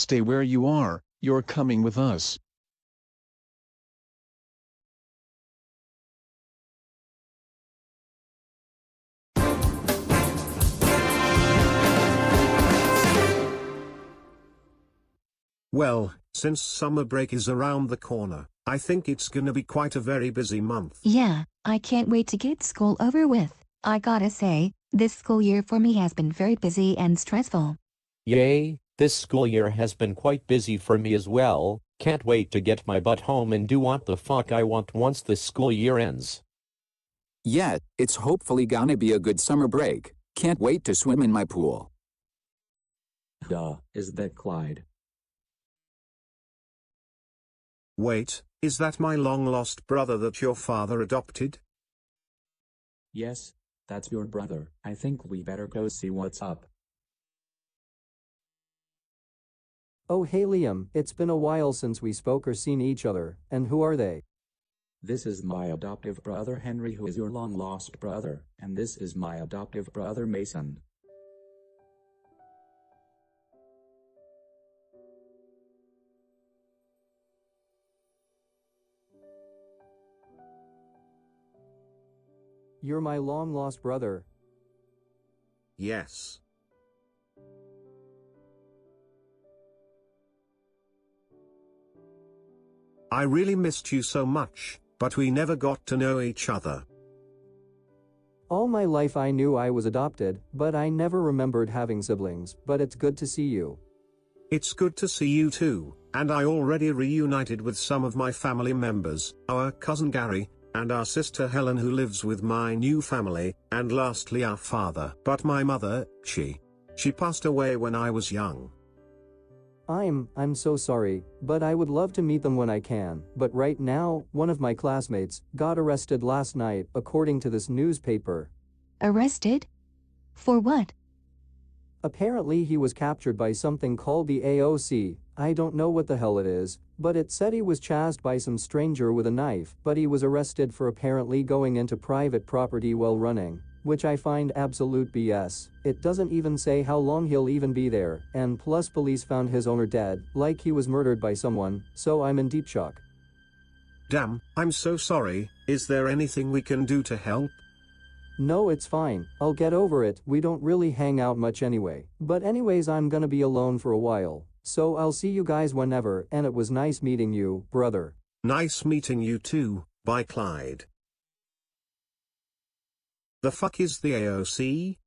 Stay where you are, you're coming with us. Well, since summer break is around the corner, I think it's gonna be quite a very busy month. Yeah, I can't wait to get school over with. I gotta say, this school year for me has been very busy and stressful. Yay, this school year has been quite busy for me as well. Can't wait to get my butt home and do what the fuck I want once this school year ends. Yeah, it's hopefully gonna be a good summer break. Can't wait to swim in my pool. Duh, is that Clyde? Wait, is that my long-lost brother that your father adopted? Yes, that's your brother. I think we better go see what's up. Oh hey Liam, it's been a while since we spoke or seen each other, and who are they? This is my adoptive brother Henry, who is your long-lost brother, and this is my adoptive brother Mason. You're my long-lost brother. Yes. I really missed you so much, but we never got to know each other. All my life I knew I was adopted, but I never remembered having siblings, but it's good to see you. It's good to see you too, and I already reunited with some of my family members, our cousin Gary, and our sister Helen, who lives with my new family, and lastly our father. But my mother, she passed away when I was young. I'm so sorry, but I would love to meet them when I can, but right now, one of my classmates got arrested last night, according to this newspaper. Arrested? For what? Apparently he was captured by something called the A.O.C. I don't know what the hell it is, but it said he was chased by some stranger with a knife, but he was arrested for apparently going into private property while running, which I find absolute BS. It doesn't even say how long he'll even be there, and plus police found his owner dead, like he was murdered by someone, so I'm in deep shock. Damn, I'm so sorry. Is there anything we can do to help? No, it's fine, I'll get over it. We don't really hang out much anyway. But anyways, I'm gonna be alone for a while, so I'll see you guys whenever, and it was nice meeting you, brother. Nice meeting you too. Bye, Clyde. The fuck is the A.O.C?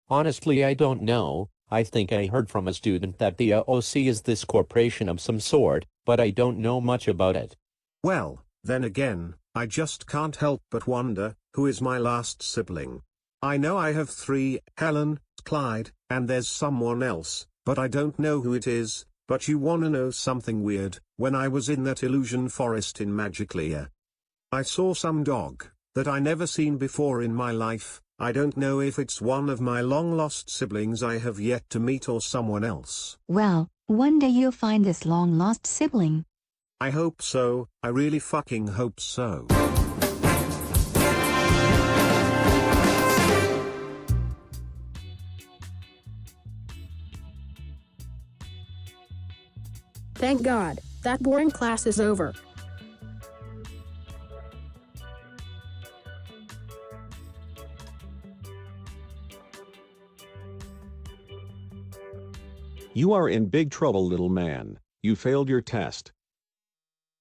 Honestly, I don't know. I think I heard from a student that the A.O.C is this corporation of some sort, but I don't know much about it. Well, then again, I just can't help but wonder, who is my last sibling? I know I have 3, Helen, Clyde, and there's someone else, but I don't know who it is. But you wanna know something weird? When I was in that illusion forest in Magiclear, I saw some dog that I never seen before in my life. I don't know if it's one of my long-lost siblings I have yet to meet or someone else. Well, one day you'll find this long-lost sibling. I hope so, I really fucking hope so. Thank God, that boring class is over. You are in big trouble, little man. You failed your test.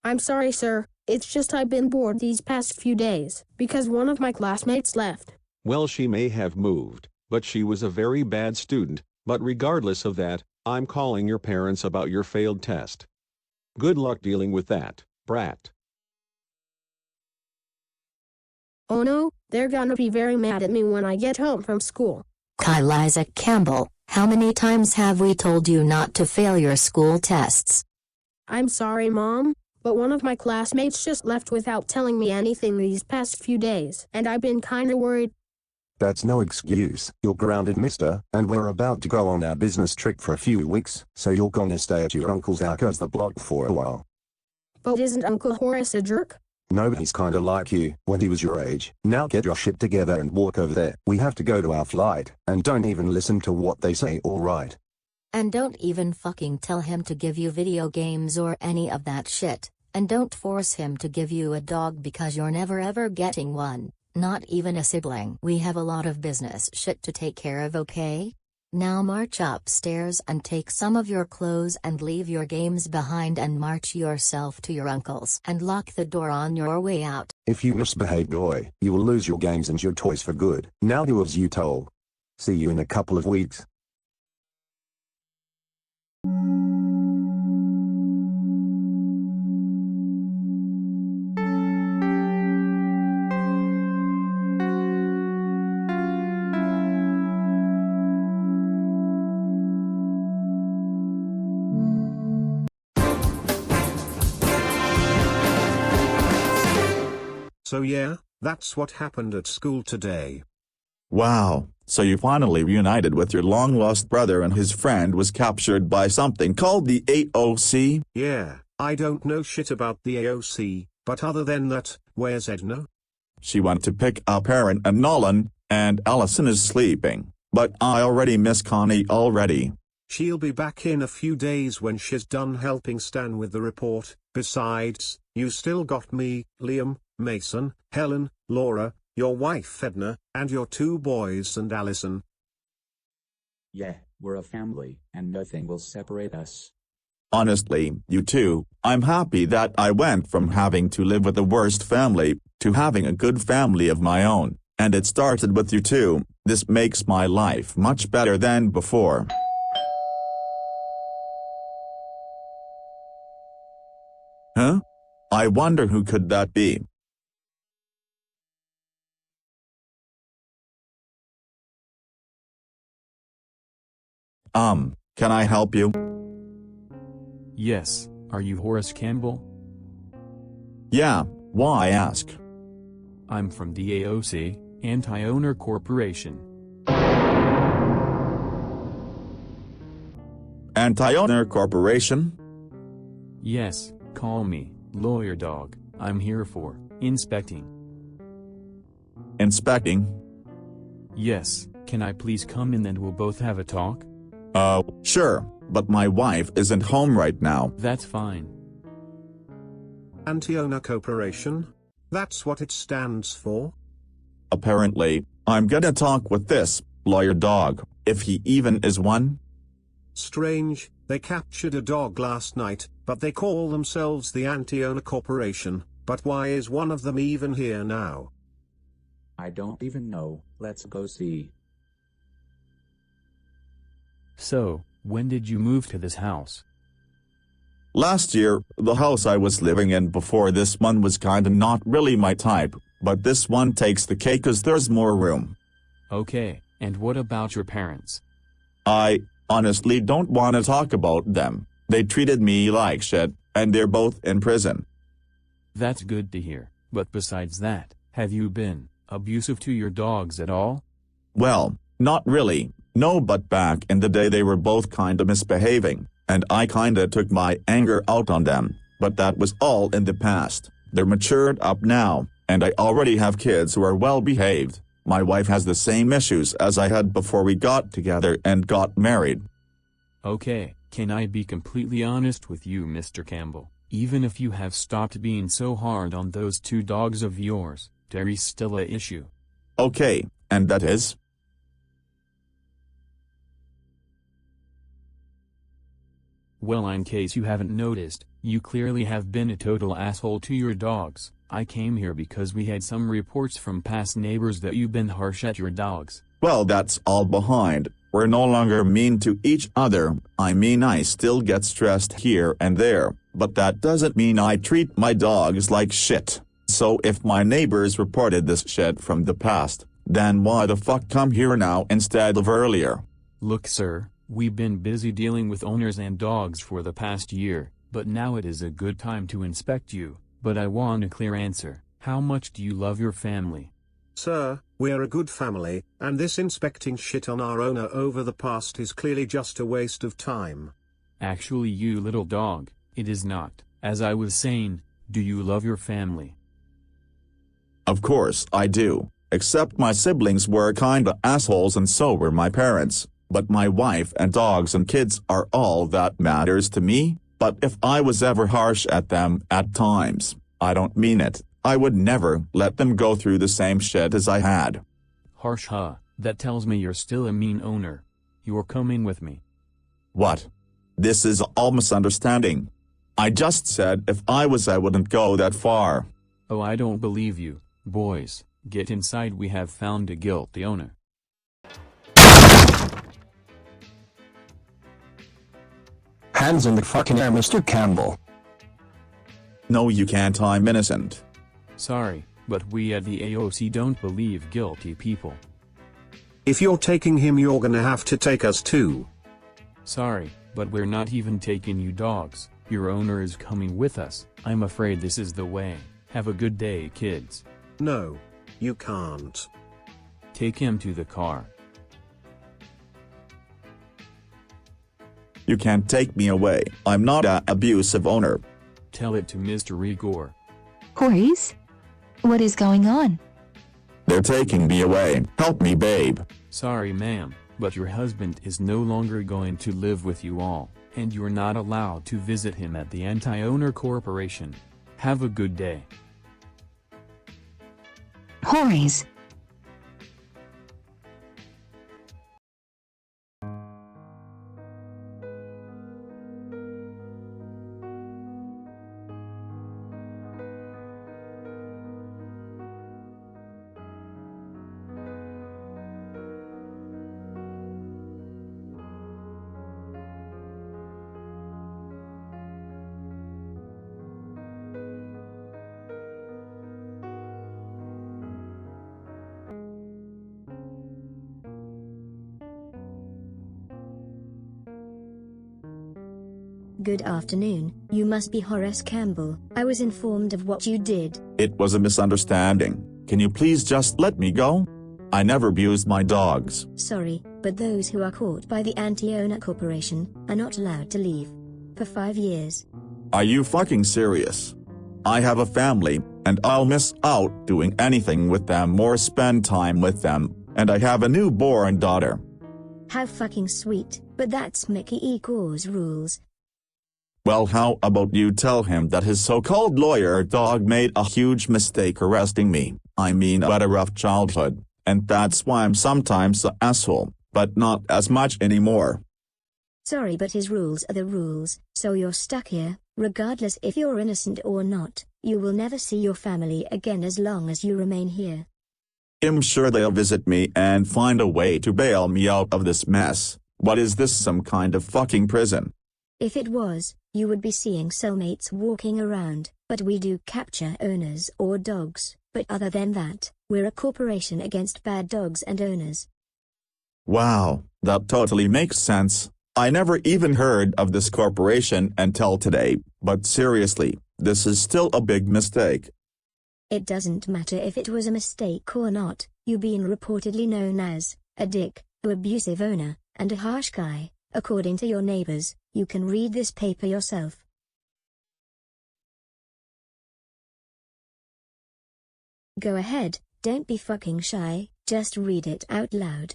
I'm sorry, sir. It's just I've been bored these past few days, because one of my classmates left. Well, she may have moved, but she was a very bad student. But regardless of that, I'm calling your parents about your failed test. Good luck dealing with that, brat. Oh no, they're gonna be very mad at me when I get home from school. Kyle Isaac Campbell, how many times have we told you not to fail your school tests? I'm sorry, Mom, but one of my classmates just left without telling me anything these past few days, and I've been kinda worried. That's no excuse. You're grounded, mister, and we're about to go on our business trip for a few weeks, so you're gonna stay at your uncle's across the block for a while. But isn't Uncle Horis a jerk? No, but he's kinda like you, when he was your age. Now get your shit together and walk over there. We have to go to our flight, and don't even listen to what they say, alright? And don't even fucking tell him to give you video games or any of that shit. And don't force him to give you a dog because you're never ever getting one, not even a sibling. We have a lot of business shit to take care of, okay? Now march upstairs and take some of your clothes and leave your games behind and march yourself to your uncle's and lock the door on your way out. If you misbehave, boy, you will lose your games and your toys for good. Now do as you told. See you in a couple of weeks. So yeah, that's what happened at school today. Wow, so you finally reunited with your long-lost brother and his friend was captured by something called the A.O.C.? Yeah, I don't know shit about the A.O.C, but other than that, where's Edna? She went to pick up Aaron and Nolan, and Allison is sleeping, but I already miss Connie already. She'll be back in a few days when she's done helping Stan with the report. Besides, you still got me, Liam, Mason, Helen, Laura, your wife Edna, and your 2 boys and Allison. Yeah, we're a family, and nothing will separate us. Honestly, you two, I'm happy that I went from having to live with the worst family, to having a good family of my own, and it started with you two. This makes my life much better than before. Huh? I wonder who could that be? Can I help you? Yes, are you Horace Campbell? Yeah, why ask? I'm from the A.O.C, Anti-Owner Corporation. Anti-Owner Corporation? Yes, call me, Lawyer Dog. I'm here for inspecting. Inspecting? Yes, can I please come in and we'll both have a talk? Sure, but my wife isn't home right now. That's fine. Anti-Owner Corporation? That's what it stands for? Apparently, I'm gonna talk with this Lawyer Dog, if he even is one. Strange, they captured a dog last night, but they call themselves the Anti-Owner Corporation. But why is one of them even here now? I don't even know, let's go see. So, when did you move to this house? Last year, the house I was living in before this one was kinda not really my type, but this one takes the cake 'cause there's more room. Okay, and what about your parents? I honestly don't want to talk about them. They treated me like shit, and they're both in prison. That's good to hear, but besides that, have you been abusive to your dogs at all? Well, not really. No, but back in the day they were both kinda misbehaving, and I kinda took my anger out on them, but that was all in the past. They're matured up now, and I already have kids who are well behaved. My wife has the same issues as I had before we got together and got married. Okay, can I be completely honest with you, Mr. Campbell? Even if you have stopped being so hard on those 2 dogs of yours, there's still a issue. Okay, and that is? Well, in case you haven't noticed, you clearly have been a total asshole to your dogs. I came here because we had some reports from past neighbors that you've been harsh at your dogs. Well, that's all behind. We're no longer mean to each other. I mean, I still get stressed here and there, but that doesn't mean I treat my dogs like shit. So if my neighbors reported this shit from the past, then why the fuck come here now instead of earlier? Look, sir, we've been busy dealing with owners and dogs for the past year, but now it is a good time to inspect you. But I want a clear answer. How much do you love your family? Sir, we're a good family, and this inspecting shit on our owner over the past is clearly just a waste of time. Actually, you little dog, it is not. As I was saying, do you love your family? Of course I do, except my siblings were kinda assholes and so were my parents. But my wife and dogs and kids are all that matters to me, but if I was ever harsh at them at times, I don't mean it, I would never let them go through the same shit as I had. Harsh, huh? That tells me you're still a mean owner. You're coming with me. What? This is all misunderstanding. I just said if I wouldn't go that far. Oh, I don't believe you. Boys, get inside, we have found a guilty owner. Hands in the fucking air, Mr. Campbell. No, you can't, I'm innocent. Sorry, but we at the A.O.C. don't believe guilty people. If you're taking him, you're gonna have to take us too. Sorry, but we're not even taking you dogs. Your owner is coming with us. I'm afraid this is the way. Have a good day, kids. No, you can't. Take him to the car. You can't take me away. I'm not an abusive owner. Tell it to Mr. Igor. Horis? What is going on? They're taking me away. Help me, babe. Sorry, ma'am, but your husband is no longer going to live with you all, and you're not allowed to visit him at the Anti-Owner Corporation. Have a good day. Horis. Good afternoon, you must be Horace Campbell. I was informed of what you did. It was a misunderstanding. Can you please just let me go? I never abused my dogs. Sorry, but those who are caught by the Anti-Owner Corporation are not allowed to leave. For 5 years. Are you fucking serious? I have a family, and I'll miss out doing anything with them or spend time with them, and I have a newborn daughter. How fucking sweet, but that's Mickey Ecor's rules. Well, how about you tell him that his so-called lawyer dog made a huge mistake arresting me. I mean, I had a rough childhood, and that's why I'm sometimes an asshole, but not as much anymore. Sorry, but his rules are the rules, so you're stuck here, regardless if you're innocent or not. You will never see your family again as long as you remain here. I'm sure they'll visit me and find a way to bail me out of this mess. What is this, some kind of fucking prison? If it was, you would be seeing cellmates walking around, but we do capture owners or dogs, but other than that, we're a corporation against bad dogs and owners. Wow, that totally makes sense. I never even heard of this corporation until today, but seriously, this is still a big mistake. It doesn't matter if it was a mistake or not, you've been reportedly known as a dick, an abusive owner, and a harsh guy, according to your neighbors. You can read this paper yourself. Go ahead, don't be fucking shy, just read it out loud.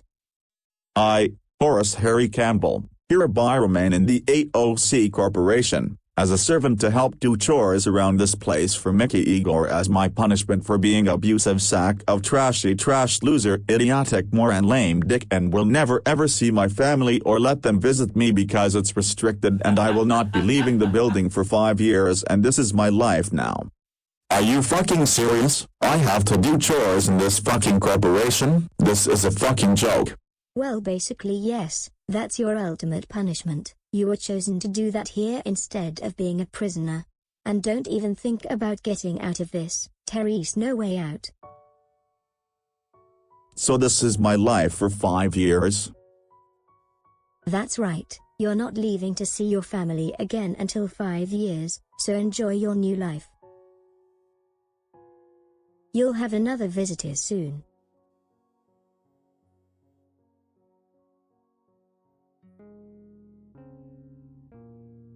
I, Horace Harry Campbell, hereby remain in the A.O.C. Corporation, as a servant to help do chores around this place for Mickey Igor as my punishment for being abusive sack of trashy trash loser idiotic moron lame dick, and will never ever see my family or let them visit me because it's restricted, and I will not be leaving the building for 5 years, and this is my life now. Are you fucking serious? I have to do chores in this fucking corporation? This is a fucking joke. Well, basically yes, that's your ultimate punishment. You were chosen to do that here instead of being a prisoner. And don't even think about getting out of this. Terry's no way out. So this is my life for 5 years? That's right, you're not leaving to see your family again until 5 years, so enjoy your new life. You'll have another visitor soon.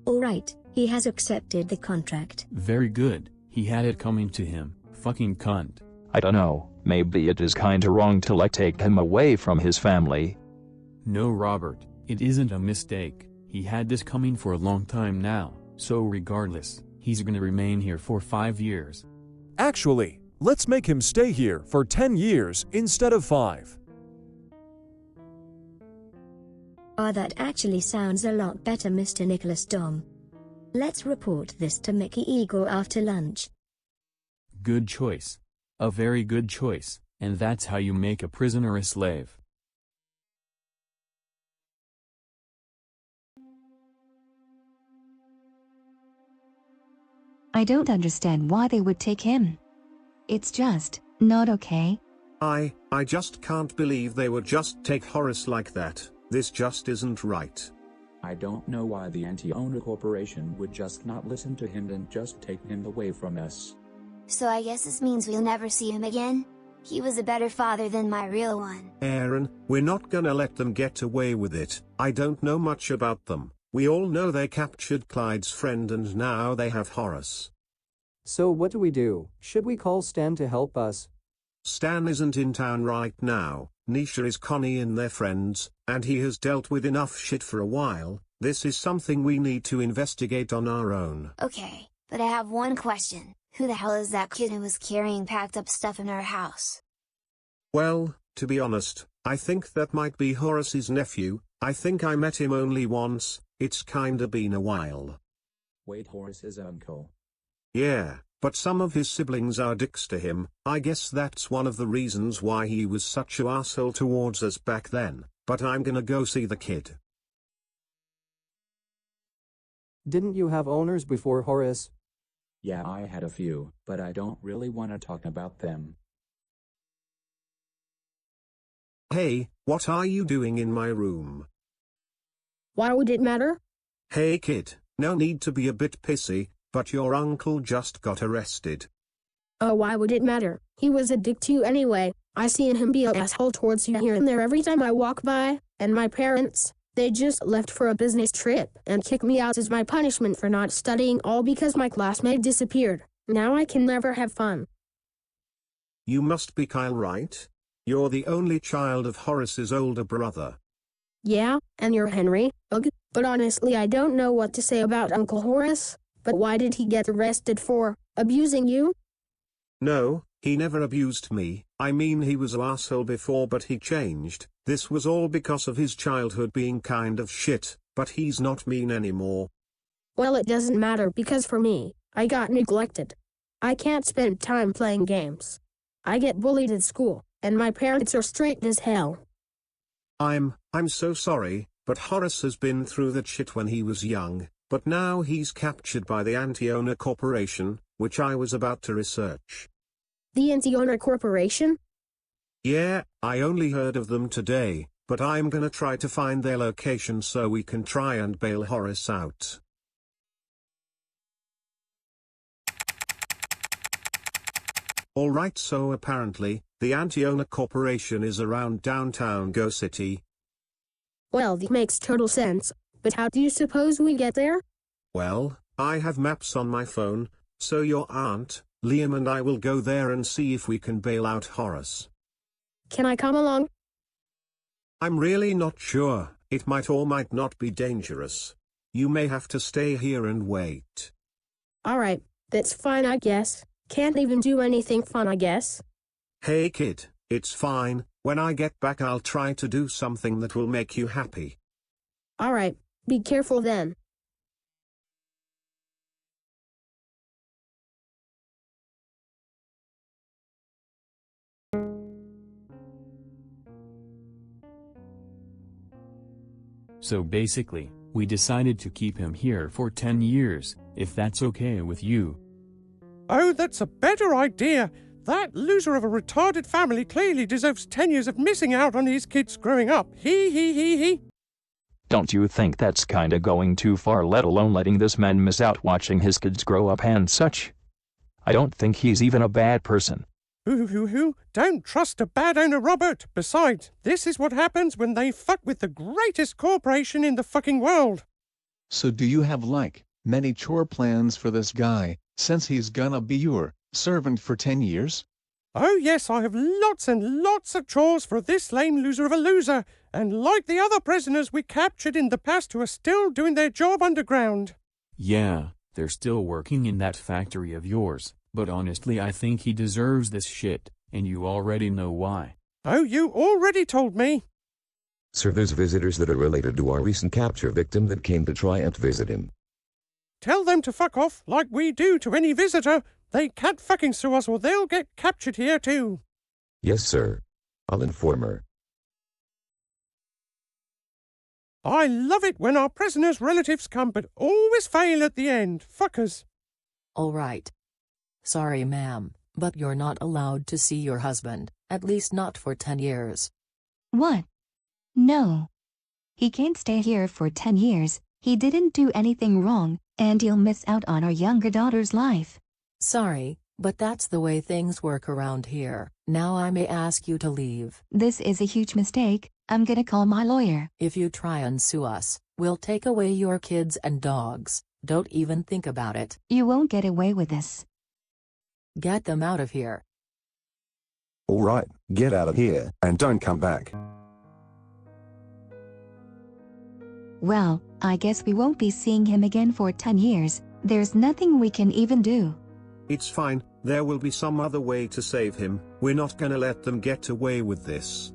Alright, he has accepted the contract. Very good, he had it coming to him, fucking cunt. I don't know, maybe it is kinda wrong to take him away from his family. No, Robert, it isn't a mistake. He had this coming for a long time now, so regardless, he's gonna remain here for 5 years. Actually, let's make him stay here for 10 years instead of 5. Oh, that actually sounds a lot better, Mr. Nicholas Dom. Let's report this to Mickey Eagle after lunch. Good choice. A very good choice, and that's how you make a prisoner a slave. I don't understand why they would take him. It's just not okay. I just can't believe they would just take Horis like that. This just isn't right. I don't know why the Anti-Owner Corporation would just not listen to him and just take him away from us. So I guess this means we'll never see him again? He was a better father than my real one. Aaron, we're not gonna let them get away with it. I don't know much about them. We all know they captured Clyde's friend and now they have Horus. So what do we do? Should we call Stan to help us? Stan isn't in town right now. Nisha is Connie and their friends, and he has dealt with enough shit for a while. This is something we need to investigate on our own. Okay, but I have one question. Who the hell is that kid who was carrying packed up stuff in our house? Well, to be honest, I think that might be Horus's nephew. I think I met him only once. It's kinda been a while. Wait, Horus is uncle. Yeah, but some of his siblings are dicks to him. I guess that's one of the reasons why he was such an asshole towards us back then. But I'm gonna go see the kid. Didn't you have owners before Horus? Yeah, I had a few, but I don't really want to talk about them. Hey, what are you doing in my room? Why would it matter? Hey kid, no need to be a bit pissy, but your uncle just got arrested. Oh, why would it matter? He was a dick to you anyway. I seen him be an asshole towards you here and there every time I walk by, and my parents, they just left for a business trip and kicked me out as my punishment for not studying, all because my classmate disappeared. Now I can never have fun. You must be Kyle, right? You're the only child of Horace's older brother. Yeah, and you're Henry. Ugh, but honestly I don't know what to say about Uncle Horus. But why did he get arrested for abusing you? No, he never abused me. I mean, he was an asshole before, but he changed. This was all because of his childhood being kind of shit, but he's not mean anymore. Well, it doesn't matter because for me, I got neglected. I can't spend time playing games. I get bullied at school, and my parents are strict as hell. I'm so sorry, but Horace has been through that shit when he was young. But now he's captured by the Anti-Owner Corporation, which I was about to research. The Anti-Owner Corporation? Yeah, I only heard of them today, but I'm gonna try to find their location so we can try and bail Horus out. Alright, so apparently, the Anti-Owner Corporation is around downtown Go City. Well, that makes total sense. But how do you suppose we get there? Well, I have maps on my phone, so your aunt, Liam and I will go there and see if we can bail out Horus. Can I come along? I'm really not sure. It might or might not be dangerous. You may have to stay here and wait. Alright, that's fine I guess. Can't even do anything fun I guess. Hey kid, it's fine. When I get back I'll try to do something that will make you happy. Alright. Be careful then. So basically, we decided to keep him here for 10 years, if that's okay with you. Oh, that's a better idea. That loser of a retarded family clearly deserves 10 years of missing out on his kids growing up. He. Don't you think that's kinda going too far, let alone letting this man miss out watching his kids grow up and such? I don't think he's even a bad person. Hoo. Don't trust a bad owner, Robert. Besides, this is what happens when they fuck with the greatest corporation in the fucking world. So do you have many chore plans for this guy, since he's gonna be your servant for 10 years? Oh yes, I have lots and lots of chores for this lame loser of a loser, and like the other prisoners we captured in the past who are still doing their job underground. Yeah, they're still working in that factory of yours, but honestly I think he deserves this shit, and you already know why. Oh, you already told me. Sir, there's visitors that are related to our recent capture victim that came to try and visit him. Tell them to fuck off like we do to any visitor. They can't fucking sue us or they'll get captured here too. Yes, sir. I'll inform her. I love it when our prisoners' relatives come but always fail at the end. Fuckers. All right. Sorry, ma'am, but you're not allowed to see your husband, at least not for 10 years. What? No. He can't stay here for 10 years. He didn't do anything wrong, and he'll miss out on our younger daughter's life. Sorry, but that's the way things work around here. Now I may ask you to leave. This is a huge mistake. I'm gonna call my lawyer. If you try and sue us, we'll take away your kids and dogs. Don't even think about it. You won't get away with this. Get them out of here. Alright, get out of here, and don't come back. Well, I guess we won't be seeing him again for 10 years. There's nothing we can even do. It's fine, there will be some other way to save him. We're not gonna let them get away with this.